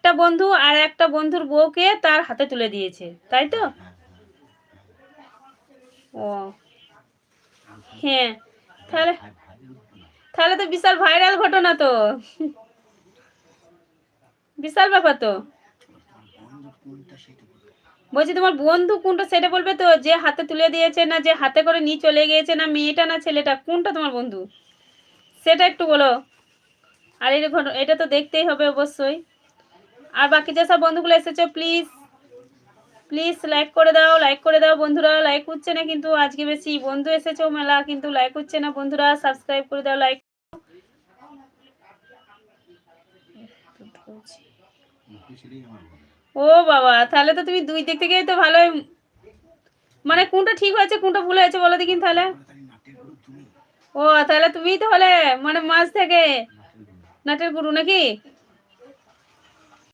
একটা বন্ধু আর একটা বন্ধুর বউকে তার হাতে তুলে দিয়েছে, তাই তো? ও হ্যাঁ, তাহলে তাহলে তো বিশাল ভাইরাল ঘটনা তো। বিশাল ব্যাপার তো। বলছি তোমার বন্ধু কোনটা সেটা বলবে তো, যে হাতে তুলে দিয়েছে না যে হাতে করে নিয়ে চলে গিয়েছে, না মেয়েটা না ছেলেটা, কোনটা তোমার বন্ধু সেটা একটু বলো। আর এটা তো দেখতেই হবে অবশ্যই। আর বাকি যেসব বন্ধুগুলো এসেছো প্লিজ প্লিজ লাইক করে দাও, লাইক করে দাও বন্ধুরা। লাইক হচ্ছে না কিন্তু, আজকে বেশি বন্ধু এসেছো মেলা কিন্তু লাইক হচ্ছে না বন্ধুরা। সাবস্ক্রাইব করে দাও, লাইক। ও বাবা, তাহলে তো তুমি দুই দিক থেকেই তো ভালোই, মানে কোনটা ঠিক হয়েছে কোনটা ভুল হয়েছে বলো দেখিন তাহলে। ও তাহলে তুমিই তো হলে মানে মাঝ থেকে নাটের গুরু নাকি?